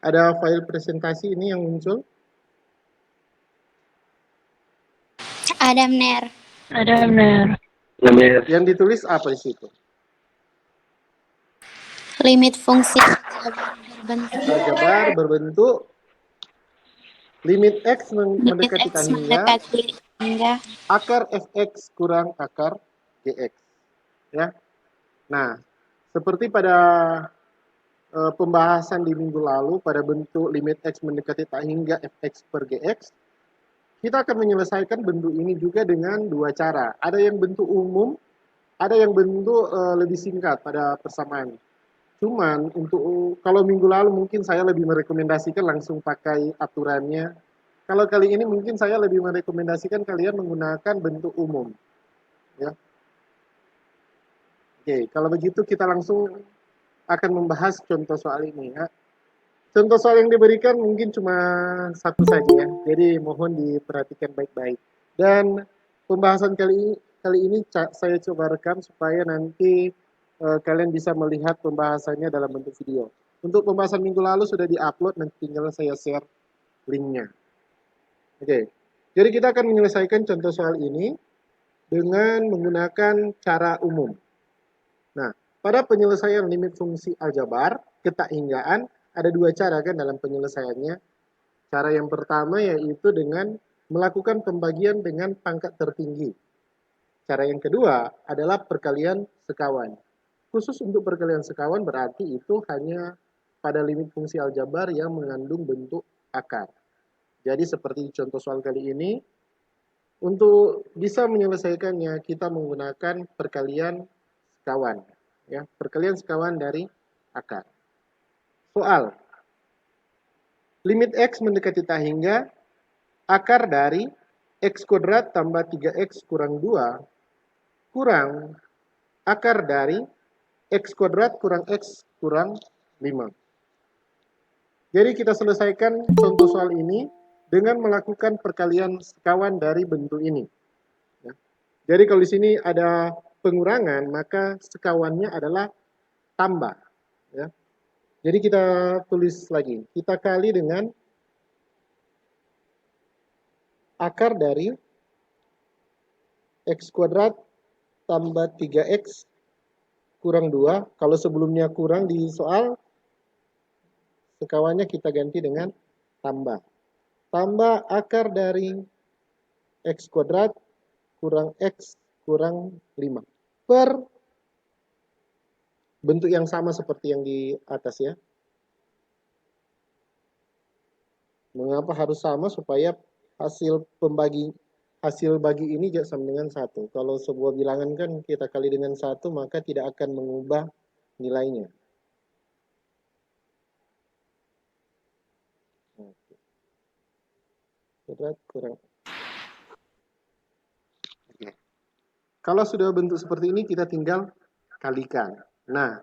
Ada file presentasi ini yang muncul? Ada benar. Ada benar. Yang ditulis apa di situ? Limit fungsi Aljabar berbentuk limit X limit mendekati X hingga mendekati hingga akar fx kurang akar gx. Ya. Nah, seperti pada pembahasan di minggu lalu pada bentuk limit X mendekati tak hingga fx per gx, kita akan menyelesaikan bentuk ini juga dengan dua cara. Ada yang bentuk umum, ada yang bentuk lebih singkat pada persamaan. Cuman untuk kalau minggu lalu mungkin saya lebih merekomendasikan langsung pakai aturannya. Kalau kali ini mungkin saya lebih merekomendasikan kalian menggunakan bentuk umum. Ya. Oke, kalau begitu kita langsung akan membahas contoh soal ini ya. Contoh soal yang diberikan mungkin cuma satu saja ya. Jadi mohon diperhatikan baik-baik. Dan pembahasan kali ini saya coba rekam supaya nanti kalian bisa melihat pembahasannya dalam bentuk video. Untuk pembahasan minggu lalu sudah diupload, nanti tinggal saya share linknya. Oke, jadi kita akan menyelesaikan contoh soal ini dengan menggunakan cara umum. Nah, pada penyelesaian limit fungsi aljabar, ketakinggaan, ada dua cara kan dalam penyelesaiannya. Cara yang pertama yaitu dengan melakukan pembagian dengan pangkat tertinggi. Cara yang kedua adalah perkalian sekawan. Khusus untuk perkalian sekawan berarti itu hanya pada limit fungsi aljabar yang mengandung bentuk akar. Jadi seperti contoh soal kali ini, untuk bisa menyelesaikannya kita menggunakan perkalian sekawan. Ya, perkalian sekawan dari akar. Soal, limit X mendekati tak hingga akar dari X kuadrat tambah 3X kurang 2 kurang akar dari X kuadrat kurang X kurang 5. Jadi kita selesaikan contoh soal ini dengan melakukan perkalian sekawan dari bentuk ini. Ya. Jadi kalau di sini ada pengurangan, maka sekawannya adalah tambah. Ya. Jadi kita tulis lagi. Kita kali dengan akar dari X kuadrat tambah 3X kurang 2. Kalau sebelumnya kurang di soal, sekawannya kita ganti dengan tambah. Tambah akar dari X kuadrat kurang X kurang 5. Per bentuk yang sama seperti yang di atas ya. Mengapa harus sama? Supaya hasil bagi ini sama dengan 1. Kalau sebuah bilangan kan kita kali dengan 1, maka tidak akan mengubah nilainya. Kuadrat kurang. Kalau sudah bentuk seperti ini, kita tinggal kalikan. Nah,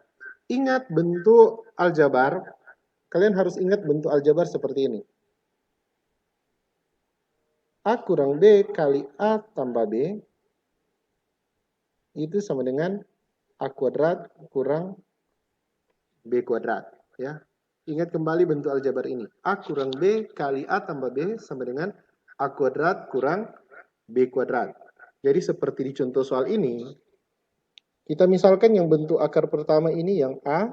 ingat bentuk aljabar. Kalian harus ingat bentuk aljabar seperti ini. A kurang B kali A tambah B itu sama dengan A kuadrat kurang B kuadrat. Ya. Ingat kembali bentuk aljabar ini. A kurang B kali A tambah B sama dengan A kuadrat kurang B kuadrat. Jadi seperti di contoh soal ini, kita misalkan yang bentuk akar pertama ini yang A,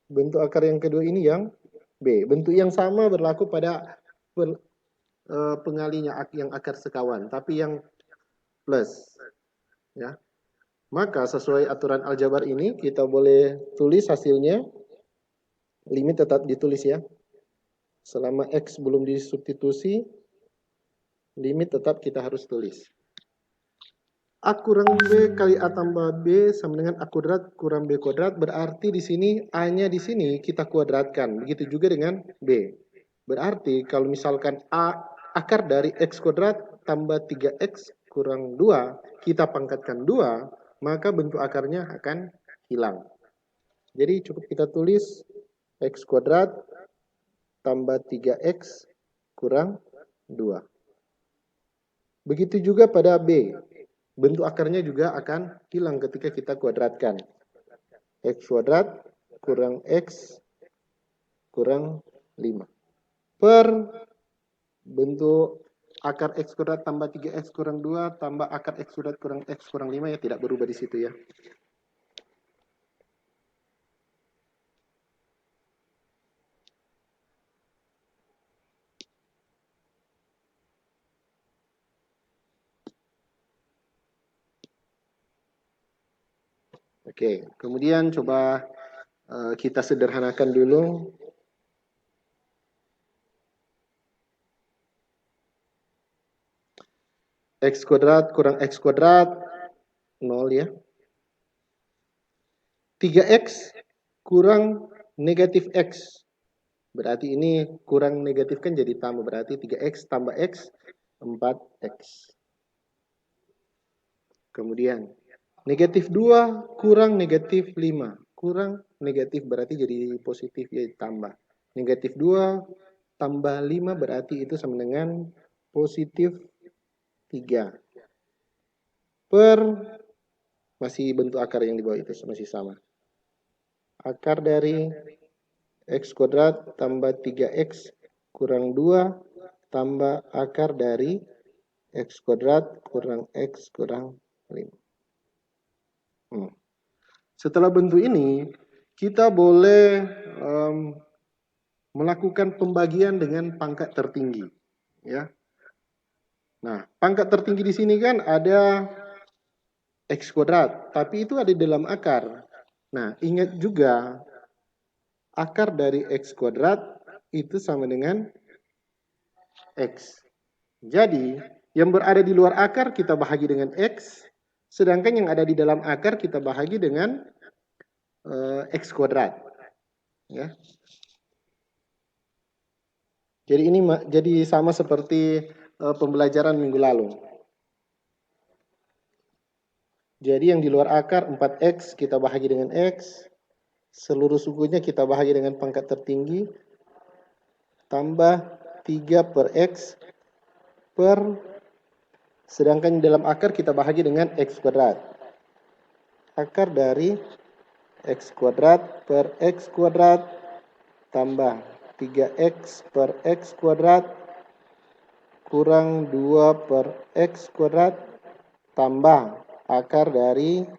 bentuk akar yang kedua ini yang B. Bentuk yang sama berlaku pada pengalinya yang akar sekawan, tapi yang plus. Ya. Maka sesuai aturan aljabar ini, kita boleh tulis hasilnya. Limit tetap ditulis ya. Selama X belum disubstitusi, limit tetap kita harus tulis. A kurang B kali A tambah B sama dengan A kuadrat kurang B kuadrat. Berarti di sini A-nya di sini kita kuadratkan. Begitu juga dengan B. Berarti kalau misalkan A akar dari X kuadrat tambah 3X kurang 2, kita pangkatkan 2, maka bentuk akarnya akan hilang. Jadi cukup kita tulis X kuadrat tambah 3X kurang 2. Begitu juga pada B. Bentuk akarnya juga akan hilang ketika kita kuadratkan. X kuadrat kurang X kurang 5. Per bentuk akar X kuadrat tambah 3X kurang 2 tambah akar X kuadrat kurang X kurang 5 ya, tidak berubah di situ ya. Oke, kemudian coba kita sederhanakan dulu. X kuadrat kurang X kuadrat 0 ya. 3X kurang negatif X. Berarti ini kurang negatif kan jadi tambah. Berarti 3X tambah X 4X. Kemudian negatif 2 kurang negatif 5. Kurang negatif berarti jadi positif ya, tambah. Negatif 2 tambah 5 berarti itu sama dengan positif 3. Per masih bentuk akar yang di bawah itu masih sama. Akar dari X kuadrat tambah 3X kurang 2 tambah akar dari X kuadrat kurang X kurang 5. Setelah bentuk ini, kita boleh melakukan pembagian dengan pangkat tertinggi. Ya. Nah, pangkat tertinggi di sini kan ada X kuadrat, tapi itu ada di dalam akar. Nah, ingat juga akar dari X kuadrat itu sama dengan X. Jadi, yang berada di luar akar kita bahagi dengan X, sedangkan yang ada di dalam akar kita bahagi dengan X kuadrat. Ya. Jadi ini jadi sama seperti pembelajaran minggu lalu. Jadi yang di luar akar 4X kita bahagi dengan X, seluruh sukunya kita bahagi dengan pangkat tertinggi, tambah 3 per X per, sedangkan dalam akar kita bahagi dengan X kuadrat. Akar dari X kuadrat per X kuadrat tambah 3X per X kuadrat kurang 2 per X kuadrat tambah akar dari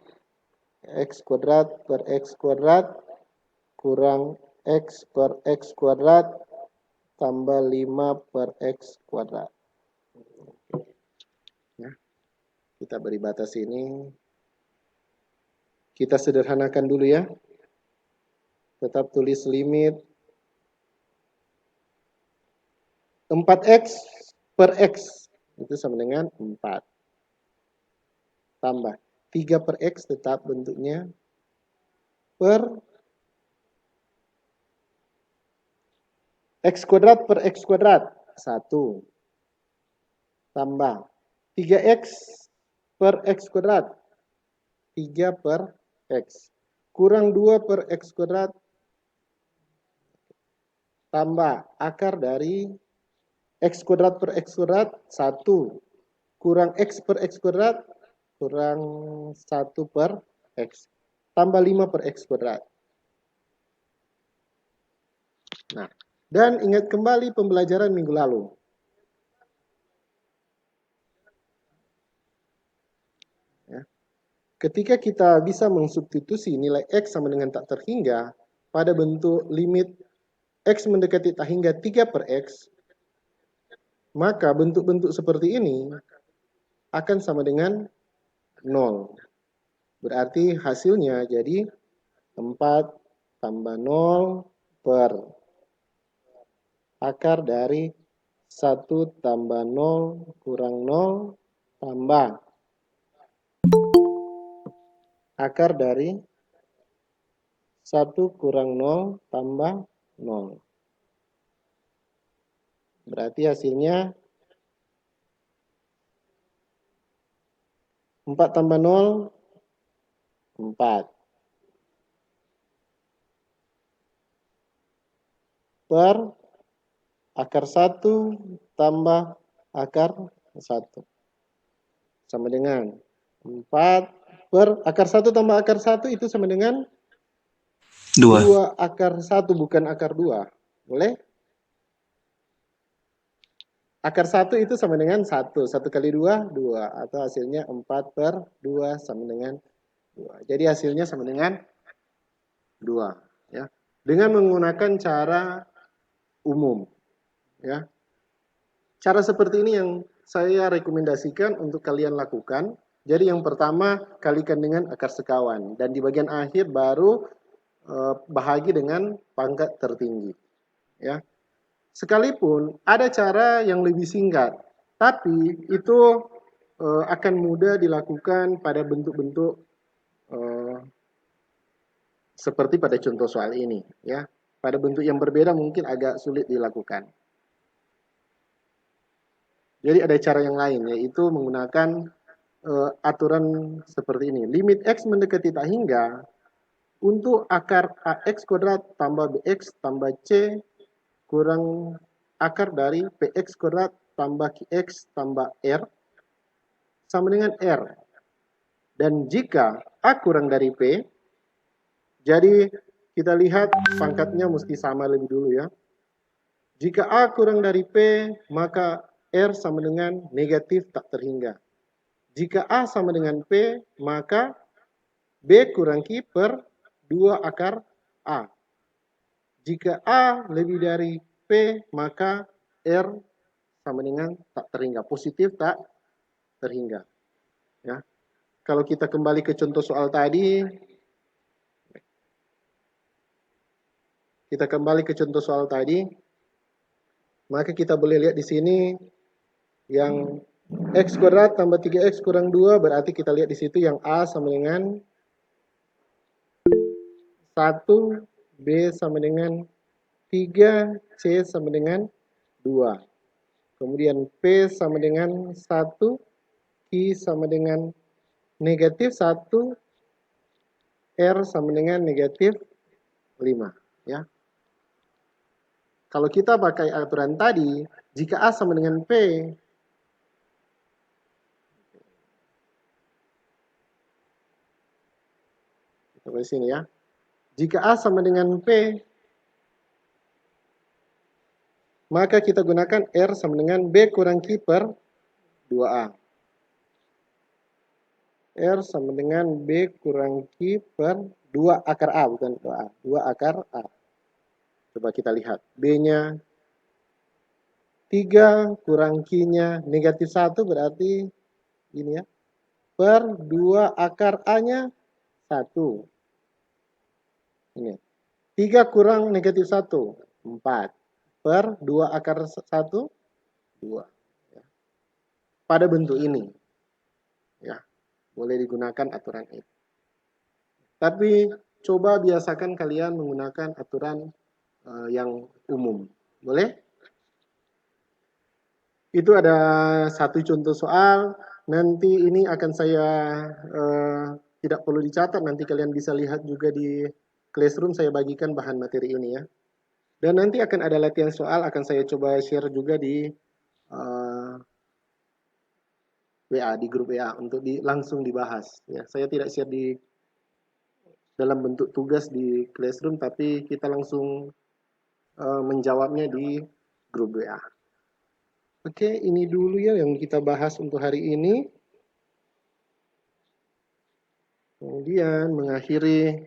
X kuadrat per X kuadrat kurang X per X kuadrat tambah 5 per X kuadrat. Ya. Kita beri batas ini. Kita sederhanakan dulu ya. Tetap tulis limit 4X per X itu sama dengan 4. Tambah 3 per X tetap bentuknya per X kuadrat per X kuadrat 1. Tambah 3X per X kuadrat 3 per X kurang 2 per X kuadrat tambah akar dari X kuadrat per X kuadrat 1 kurang X per X kuadrat kurang 1 per X tambah 5 per X kuadrat. Nah, dan ingat kembali pembelajaran minggu lalu. Ya. Ketika kita bisa mensubstitusi nilai X sama dengan tak terhingga pada bentuk limit X mendekati tak hingga 3 per X, maka bentuk-bentuk seperti ini akan sama dengan 0. Berarti hasilnya jadi 4 tambah 0 per akar dari 1 tambah 0 kurang 0 tambah akar dari 1 kurang 0 tambah 0. Berarti hasilnya 4 tambah 0, 4. Per akar 1 tambah akar 1. Sama dengan 4 per akar 1 tambah akar 1 itu sama dengan 2 akar 1 bukan akar 2. Boleh? Akar 1 itu sama dengan 1. 1 kali 2, 2. Atau hasilnya 4/2 sama dengan 2. Jadi hasilnya sama dengan 2. Ya. Dengan menggunakan cara umum. Ya. Cara seperti ini yang saya rekomendasikan untuk kalian lakukan. Jadi yang pertama, kalikan dengan akar sekawan. Dan di bagian akhir baru bahagi dengan pangkat tertinggi. Ya. Sekalipun ada cara yang lebih singkat, tapi itu akan mudah dilakukan pada bentuk-bentuk seperti pada contoh soal ini, ya. Pada bentuk yang berbeda mungkin agak sulit dilakukan. Jadi ada cara yang lain, yaitu menggunakan aturan seperti ini. Limit X mendekati tak hingga untuk akar AX kuadrat tambah BX tambah C kurang akar dari PX kuadrat tambah QX tambah R sama dengan R. Dan jika A kurang dari P, jadi kita lihat pangkatnya mesti sama lebih dulu ya. Jika A kurang dari P, maka R sama dengan negatif tak terhingga. Jika A sama dengan P, maka B kurang Q per 2 akar A. Jika A lebih dari P, maka R sama dengan tak terhingga. Positif tak terhingga. Ya. Kalau kita kembali ke contoh soal tadi, maka kita boleh lihat di sini yang X kuadrat tambah 3X kurang 2, berarti kita lihat di situ yang A sama dengan 1, B sama dengan 3, C sama dengan 2. Kemudian P sama dengan 1, Q sama dengan negatif 1, R sama dengan negatif 5. Ya. Kalau kita pakai aturan tadi, jika A sama dengan P, di sini ya. Jika A sama dengan P, maka kita gunakan R sama dengan B kurang Q per 2A. R sama dengan B kurang Q per 2 akar A, bukan 2A. 2 akar A. Coba kita lihat. B-nya 3 kurang Q-nya negatif 1 berarti ini ya. Per 2 akar A-nya 1. Ini. 3 kurang negatif 1, 4. Per 2 akar 1, 2. Ya. Pada bentuk ini. Ya. Boleh digunakan aturan ini. Tapi coba biasakan kalian menggunakan aturan yang umum. Boleh? Itu ada satu contoh soal. Nanti ini akan saya tidak perlu dicatat. Nanti kalian bisa lihat juga di Classroom. Saya bagikan bahan materi ini ya. Dan nanti akan ada latihan soal. Akan saya coba share juga di WA, di grup WA untuk langsung dibahas. Ya, saya tidak share di dalam bentuk tugas di Classroom, tapi kita langsung menjawabnya di grup WA. Oke, ini dulu ya yang kita bahas untuk hari ini. Kemudian mengakhiri